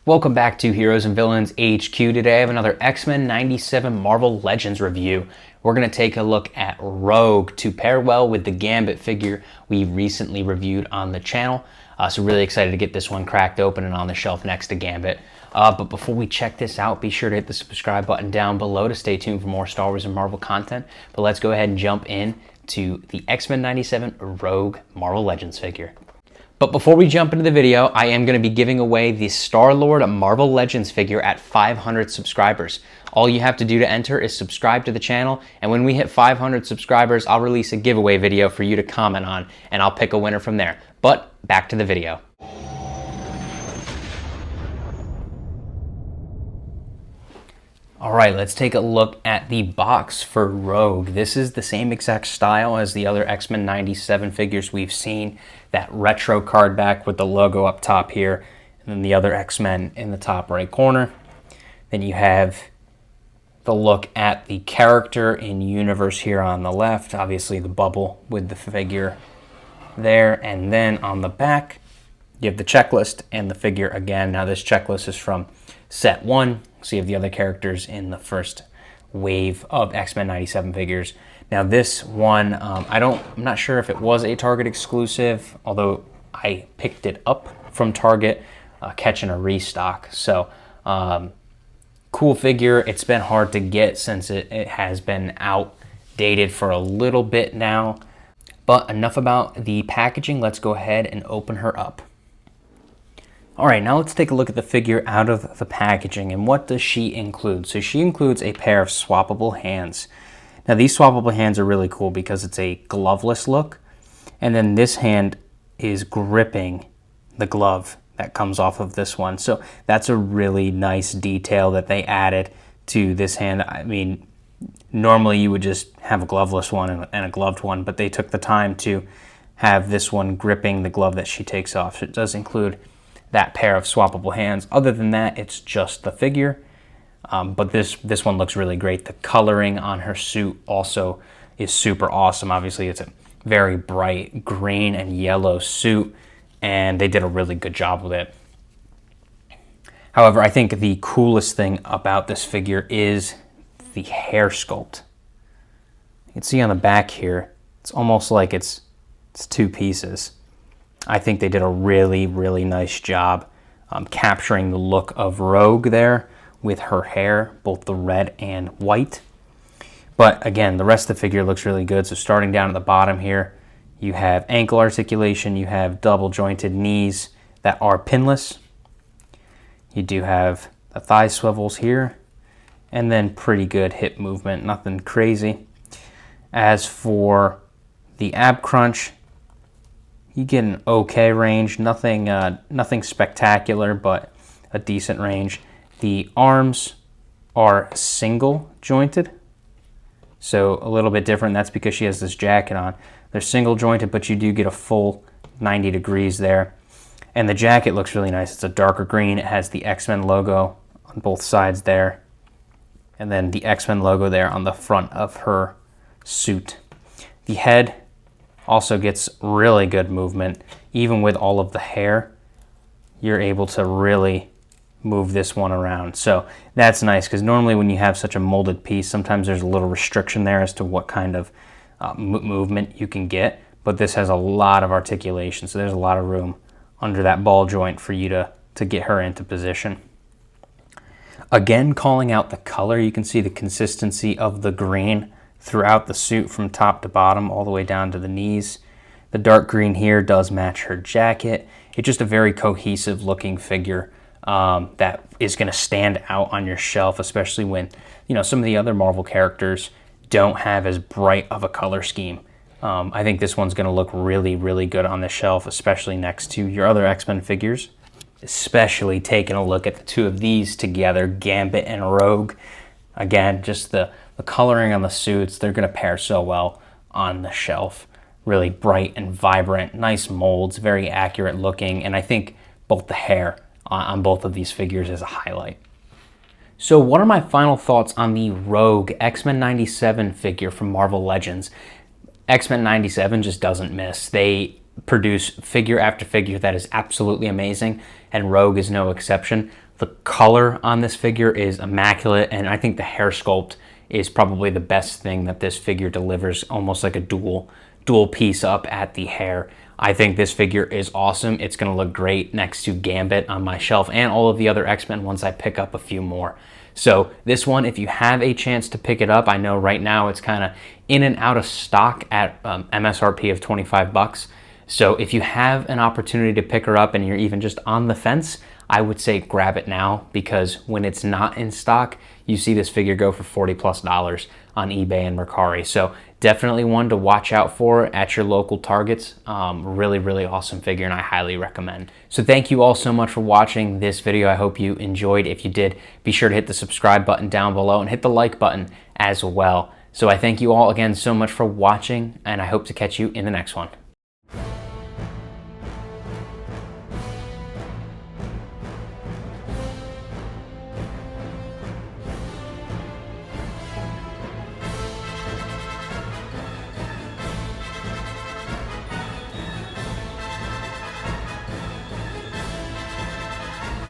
Welcome back to Heroes and Villains HQ. Today I have another X-Men 97 Marvel Legends review. We're going to take a look at Rogue to pair well with the Gambit figure we recently reviewed on the channel. So really excited to get this one cracked open and on the shelf next to Gambit. But before we check this out, be sure to hit the subscribe button down below to stay tuned for more Star Wars and Marvel content. But let's go ahead and jump in to the X-Men 97 Rogue Marvel Legends figure. But before we jump into the video, I am going to be giving away the Star-Lord Marvel Legends figure at 500 subscribers. All you have to do to enter is subscribe to the channel, and when we hit 500 subscribers, I'll release a giveaway video for you to comment on, and I'll pick a winner from there. But back to the video. All right, let's take a look at the box for Rogue. This is the same exact style as the other X-Men 97 figures we've seen. That retro card back with the logo up top here, and then the other X-Men in the top right corner. Then you have the look at the character in universe here on the left, obviously the bubble with the figure there, and then on the back you have the checklist and the figure again. Now this checklist is from set 1, so you have the other characters in the first wave of X-Men 97 figures. Now this one, I'm not sure if it was a Target exclusive, although I picked it up from Target, catching a restock. So cool figure. It's been hard to get since it has been outdated for a little bit now. But enough about the packaging. Let's go ahead and open her up. All right, now let's take a look at the figure out of the packaging. And what does she include? So she includes a pair of swappable hands. Now these swappable hands are really cool because it's a gloveless look, and then this hand is gripping the glove that comes off of this one. So that's a really nice detail that they added to this hand. I mean, normally you would just have a gloveless one and a gloved one, but they took the time to have this one gripping the glove that she takes off. So it does include that pair of swappable hands. Other than that, it's just the figure. But this one looks really great. The coloring on her suit also is super awesome. Obviously, it's a very bright green and yellow suit, and they did a really good job with it. However, I think the coolest thing about this figure is the hair sculpt. You can see on the back here, it's almost like it's two pieces. I think they did a really, really nice job capturing the look of Rogue there with her hair, both the red and white. But again, the rest of the figure looks really good. So starting down at the bottom here, you have ankle articulation, you have double jointed knees that are pinless. You do have the thigh swivels here, and then pretty good hip movement, nothing crazy. As for the ab crunch, you get an okay range, nothing spectacular, but a decent range. The arms are single jointed, so a little bit different. That's because she has this jacket on. They're single jointed, but you do get a full 90 degrees there. And the jacket looks really nice. It's a darker green. It has the X-Men logo on both sides there, and then the X-Men logo there on the front of her suit. The head also gets really good movement. Even with all of the hair, you're able to really move this one around. So that's nice, because normally when you have such a molded piece, sometimes there's a little restriction there as to what kind of movement you can get, but this has a lot of articulation, so there's a lot of room under that ball joint for you to get her into position. Again, calling out the color, you can see the consistency of the green throughout the suit from top to bottom, all the way down to the knees. The dark green here does match her jacket. It's just a very cohesive looking figure that is going to stand out on your shelf, especially when, you know, some of the other Marvel characters don't have as bright of a color scheme. I think this one's going to look really, really good on the shelf, especially next to your other X-Men figures. Especially taking a look at the two of these together, Gambit and Rogue. Again, just the coloring on the suits, they're going to pair so well on the shelf. Really bright and vibrant, nice molds, very accurate looking, and I think both the hair on both of these figures is a highlight. So what are my final thoughts on the Rogue X-Men 97 figure from Marvel Legends? X-Men 97 just doesn't miss. They produce figure after figure that is absolutely amazing, and Rogue is no exception. The color on this figure is immaculate, and I think the hair sculpt is probably the best thing that this figure delivers, almost like a dual piece up at the hair. I think this figure is awesome. It's going to look great next to Gambit on my shelf and all of the other X-Men once I pick up a few more. So this one, if you have a chance to pick it up, I know right now it's kind of in and out of stock at MSRP of 25 bucks. So if you have an opportunity to pick her up and you're even just on the fence, I would say grab it now, because when it's not in stock, you see this figure go for $40+ on eBay and Mercari. So definitely one to watch out for at your local Targets. Really, really awesome figure, and I highly recommend. So thank you all so much for watching this video. I hope you enjoyed. If you did, be sure to hit the subscribe button down below and hit the like button as well. So I thank you all again so much for watching, and I hope to catch you in the next one.